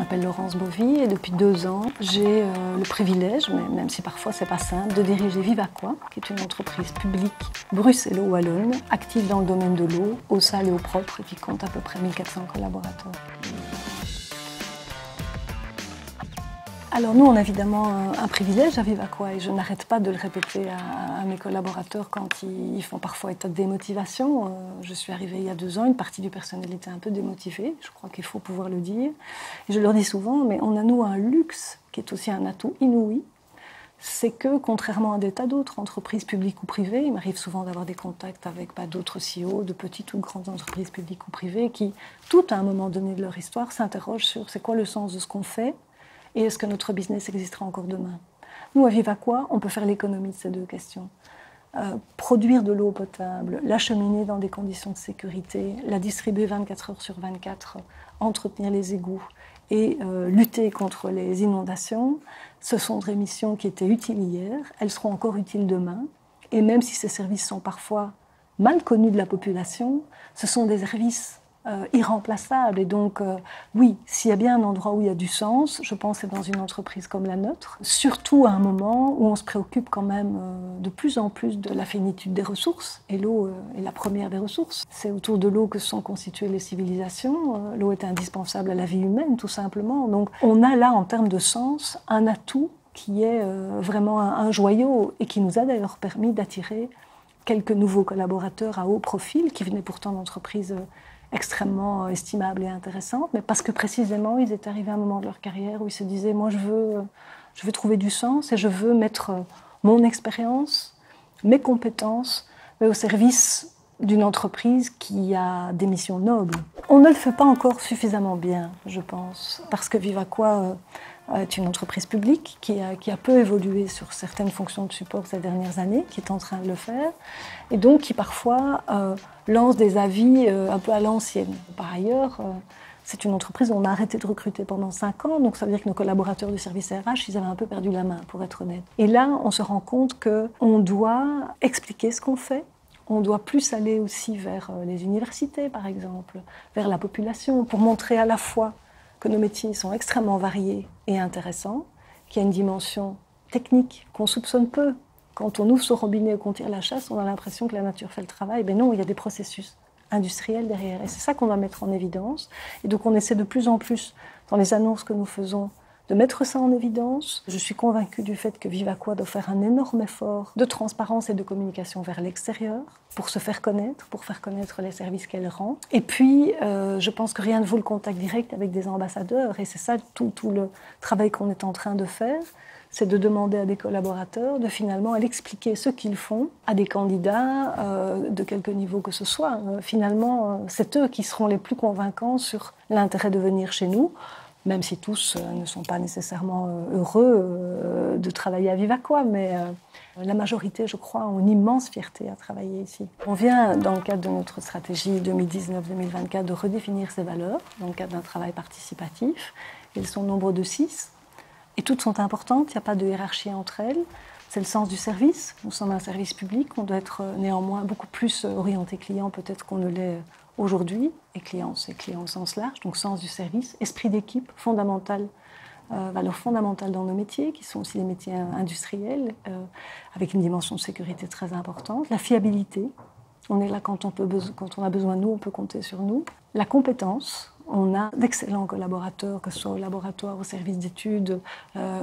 m'appelle Laurence Bovy et depuis 2 ans, j'ai le privilège, même si parfois c'est pas simple, de diriger Vivaqua, qui est une entreprise publique bruxello-wallonne, active dans le domaine de l'eau, eau sale et eau propre, qui compte à peu près 1400 collaborateurs. Alors nous, on a évidemment un privilège à Vivaqua et je n'arrête pas de le répéter à mes collaborateurs quand ils font parfois état de démotivation. Je suis arrivée il y a 2 ans, une partie du personnel était un peu démotivée, je crois qu'il faut pouvoir le dire. Et je leur dis souvent, mais on a nous un luxe qui est aussi un atout inouï, c'est que contrairement à des tas d'autres entreprises publiques ou privées, il m'arrive souvent d'avoir des contacts avec d'autres CEO de petites ou de grandes entreprises publiques ou privées qui, tout à un moment donné de leur histoire, s'interrogent sur c'est quoi le sens de ce qu'on fait et est-ce que notre business existera encore demain. Nous, à Vivaqua, on peut faire l'économie de ces 2 questions. Produire de l'eau potable, l'acheminer dans des conditions de sécurité, la distribuer 24 heures sur 24, entretenir les égouts et lutter contre les inondations, ce sont des missions qui étaient utiles hier, elles seront encore utiles demain. Et même si ces services sont parfois mal connus de la population, ce sont des services irremplaçable. Et donc, oui, s'il y a bien un endroit où il y a du sens, je pense que c'est dans une entreprise comme la nôtre, surtout à un moment où on se préoccupe quand même de plus en plus de la finitude des ressources. Et l'eau est la première des ressources. C'est autour de l'eau que sont constituées les civilisations. L'eau est indispensable à la vie humaine, tout simplement. Donc, on a là, en termes de sens, un atout qui est vraiment un joyau et qui nous a d'ailleurs permis d'attirer quelques nouveaux collaborateurs à haut profil qui venaient pourtant d'entreprises extrêmement estimables et intéressantes, mais parce que précisément, ils étaient arrivés à un moment de leur carrière où ils se disaient « moi, je veux trouver du sens et je veux mettre mon expérience, mes compétences, mais au service d'une entreprise qui a des missions nobles ». On ne le fait pas encore suffisamment bien, je pense, parce que Vivaqua est une entreprise publique qui a peu évolué sur certaines fonctions de support ces dernières années, qui est en train de le faire, et donc qui parfois lance des avis un peu à l'ancienne. Par ailleurs, c'est une entreprise où on a arrêté de recruter pendant 5 ans, donc ça veut dire que nos collaborateurs du service RH, ils avaient un peu perdu la main, pour être honnête. Et là, on se rend compte qu'on doit expliquer ce qu'on fait, on doit plus aller aussi vers les universités, par exemple, vers la population, pour montrer à la fois que nos métiers sont extrêmement variés et intéressants, qu'il y a une dimension technique qu'on soupçonne peu. Quand on ouvre ce robinet et qu'on tire la chasse, on a l'impression que la nature fait le travail. Mais non, il y a des processus industriels derrière. Et c'est ça qu'on doit mettre en évidence. Et donc on essaie de plus en plus, dans les annonces que nous faisons, de mettre ça en évidence. Je suis convaincue du fait que Vivaqua doit faire un énorme effort de transparence et de communication vers l'extérieur pour se faire connaître, pour faire connaître les services qu'elle rend. Et puis, je pense que rien ne vaut le contact direct avec des ambassadeurs. Et c'est ça tout le travail qu'on est en train de faire, c'est de demander à des collaborateurs de finalement aller expliquer ce qu'ils font à des candidats de quelque niveau que ce soit. Finalement, c'est eux qui seront les plus convaincants sur l'intérêt de venir chez nous, même si tous ne sont pas nécessairement heureux de travailler à Vivaqua, mais la majorité, je crois, ont une immense fierté à travailler ici. On vient, dans le cadre de notre stratégie 2019-2024, de redéfinir ces valeurs, dans le cadre d'un travail participatif. Elles sont au nombre de 6, et toutes sont importantes, il n'y a pas de hiérarchie entre elles. C'est le sens du service, nous sommes un service public, on doit être néanmoins beaucoup plus orienté client peut-être qu'on ne l'est aujourd'hui, et client, c'est client au sens large, donc sens du service, esprit d'équipe, fondamental, valeurs fondamentales dans nos métiers, qui sont aussi des métiers industriels, avec une dimension de sécurité très importante, la fiabilité, on est là quand on a besoin de nous, on peut compter sur nous, la compétence, on a d'excellents collaborateurs, que ce soit au laboratoire, au service d'études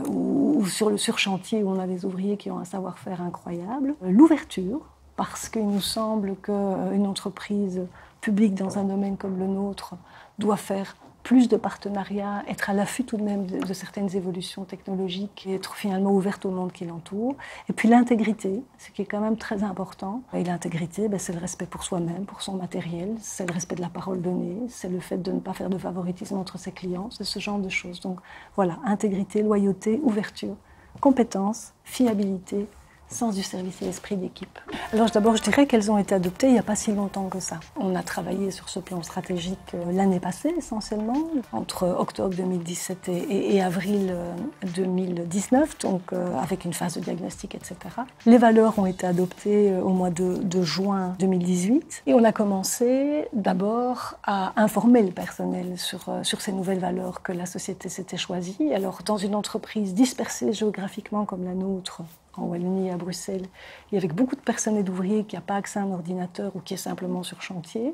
ou sur chantier où on a des ouvriers qui ont un savoir-faire incroyable, l'ouverture, parce qu'il nous semble qu'une entreprise publique dans un domaine comme le nôtre doit faire plus de partenariats, être à l'affût tout de même de certaines évolutions technologiques et être finalement ouverte au monde qui l'entoure. Et puis l'intégrité, ce qui est quand même très important. Et l'intégrité, c'est le respect pour soi-même, pour son matériel, c'est le respect de la parole donnée, c'est le fait de ne pas faire de favoritisme entre ses clients, c'est ce genre de choses. Donc voilà, intégrité, loyauté, ouverture, compétence, fiabilité sens du service et esprit d'équipe. Alors d'abord, je dirais qu'elles ont été adoptées il n'y a pas si longtemps que ça. On a travaillé sur ce plan stratégique l'année passée essentiellement, entre octobre 2017 et avril 2019, donc avec une phase de diagnostic, etc. Les valeurs ont été adoptées au mois de juin 2018 et on a commencé d'abord à informer le personnel sur ces nouvelles valeurs que la société s'était choisie. Alors dans une entreprise dispersée géographiquement comme la nôtre, en Wallonie et à Bruxelles, et avec beaucoup de personnel d'ouvriers qui n'a pas accès à un ordinateur ou qui est simplement sur chantier,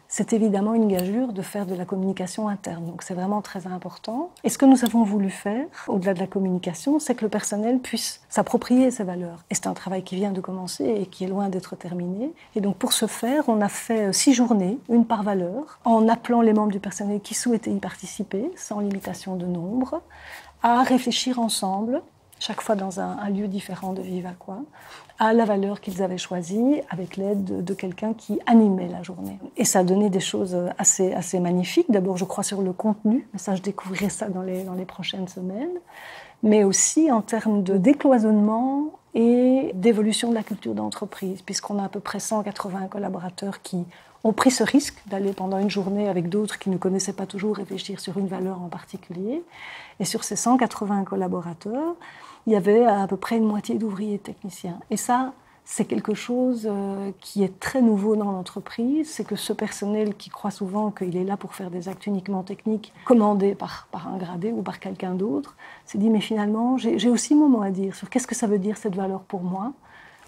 c'est évidemment une gageure de faire de la communication interne. Donc c'est vraiment très important. Et ce que nous avons voulu faire, au-delà de la communication, c'est que le personnel puisse s'approprier ces valeurs. Et c'est un travail qui vient de commencer et qui est loin d'être terminé. Et donc pour ce faire, on a fait 6 journées, une par valeur, en appelant les membres du personnel qui souhaitaient y participer, sans limitation de nombre, à réfléchir ensemble, chaque fois dans un lieu différent de Vivaquois, à la valeur qu'ils avaient choisie, avec l'aide de quelqu'un qui animait la journée. Et ça a donné des choses assez magnifiques. D'abord, je crois, sur le contenu, mais ça, je découvrirai ça dans les prochaines semaines, mais aussi en termes de décloisonnement et d'évolution de la culture d'entreprise, puisqu'on a à peu près 180 collaborateurs qui ont pris ce risque d'aller pendant une journée avec d'autres qui ne connaissaient pas toujours réfléchir sur une valeur en particulier. Et sur ces 180 collaborateurs, il y avait à peu près une moitié d'ouvriers et techniciens. Et ça, c'est quelque chose qui est très nouveau dans l'entreprise. C'est que ce personnel qui croit souvent qu'il est là pour faire des actes uniquement techniques, commandés par un gradé ou par quelqu'un d'autre, s'est dit, mais finalement, j'ai aussi mon mot à dire sur qu'est-ce que ça veut dire cette valeur pour moi.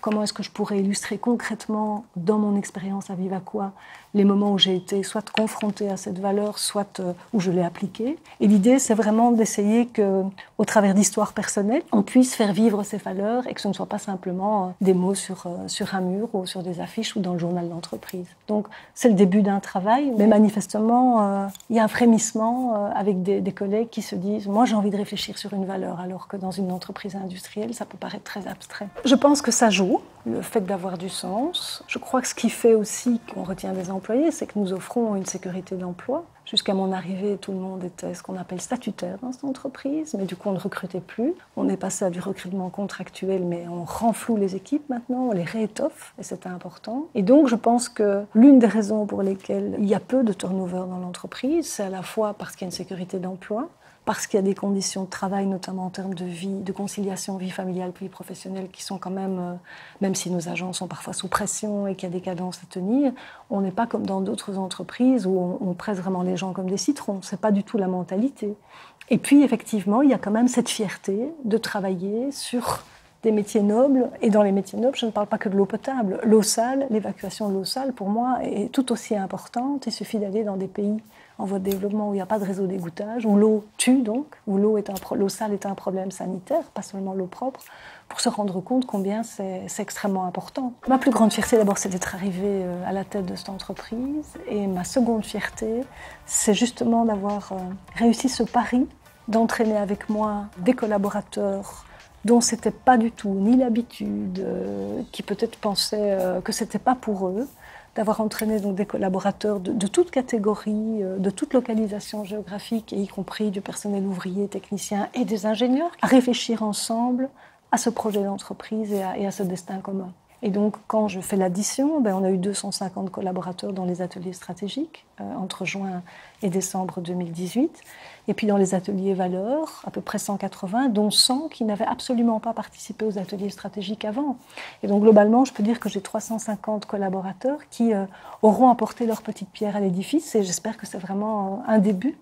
Comment est-ce que je pourrais illustrer concrètement, dans mon expérience à Vivaquois, les moments où j'ai été soit confrontée à cette valeur, soit où je l'ai appliquée. Et l'idée, c'est vraiment d'essayer qu'au travers d'histoires personnelles, on puisse faire vivre ces valeurs et que ce ne soit pas simplement des mots sur un mur ou sur des affiches ou dans le journal d'entreprise. Donc, c'est le début d'un travail, mais manifestement, il y a un frémissement avec des collègues qui se disent « Moi, j'ai envie de réfléchir sur une valeur », alors que dans une entreprise industrielle, ça peut paraître très abstrait. Je pense que ça joue, le fait d'avoir du sens. Je crois que ce qui fait aussi qu'on retient des employés, c'est que nous offrons une sécurité d'emploi. Jusqu'à mon arrivée, tout le monde était ce qu'on appelle statutaire dans cette entreprise, mais du coup, on ne recrutait plus. On est passé à du recrutement contractuel, mais on renfloue les équipes maintenant, on les réétoffe, et c'est important. Et donc, je pense que l'une des raisons pour lesquelles il y a peu de turnover dans l'entreprise, c'est à la fois parce qu'il y a une sécurité d'emploi, parce qu'il y a des conditions de travail, notamment en termes de vie, de conciliation vie familiale, vie professionnelle, qui sont quand même si nos agents sont parfois sous pression et qu'il y a des cadences à tenir, on n'est pas comme dans d'autres entreprises où on presse vraiment les gens comme des citrons. C'est pas du tout la mentalité. Et puis, effectivement, il y a quand même cette fierté de travailler sur des métiers nobles. Et dans les métiers nobles, je ne parle pas que de l'eau potable. L'eau sale, l'évacuation de l'eau sale, pour moi, est tout aussi importante. Il suffit d'aller dans des pays en voie de développement où il n'y a pas de réseau d'égouttage, où l'eau tue donc, où l'eau sale est un problème sanitaire, pas seulement l'eau propre, pour se rendre compte combien c'est extrêmement important. Ma plus grande fierté, d'abord, c'est d'être arrivée à la tête de cette entreprise. Et ma seconde fierté, c'est justement d'avoir réussi ce pari d'entraîner avec moi des collaborateurs dont c'était pas du tout ni l'habitude, qui peut-être pensaient que c'était pas pour eux, d'avoir entraîné donc des collaborateurs de toute catégorie, de toute localisation géographique, et y compris du personnel ouvrier, technicien et des ingénieurs, à réfléchir ensemble à ce projet d'entreprise et à ce destin commun. Et donc, quand je fais l'addition, on a eu 250 collaborateurs dans les ateliers stratégiques entre juin et décembre 2018. Et puis dans les ateliers valeurs, à peu près 180, dont 100 qui n'avaient absolument pas participé aux ateliers stratégiques avant. Et donc globalement, je peux dire que j'ai 350 collaborateurs qui auront apporté leur petite pierre à l'édifice. Et j'espère que c'est vraiment un début.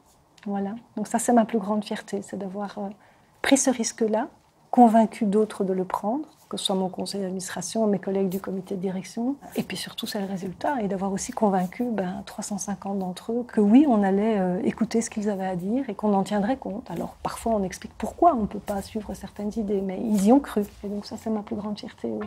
Voilà. Donc ça, c'est ma plus grande fierté, c'est d'avoir pris ce risque-là, convaincu d'autres de le prendre, que ce soit mon conseil d'administration, mes collègues du comité de direction, et puis surtout c'est le résultat, et d'avoir aussi convaincu 350 d'entre eux que oui, on allait écouter ce qu'ils avaient à dire et qu'on en tiendrait compte. Alors parfois on explique pourquoi on ne peut pas suivre certaines idées, mais ils y ont cru, et donc ça c'est ma plus grande fierté, oui.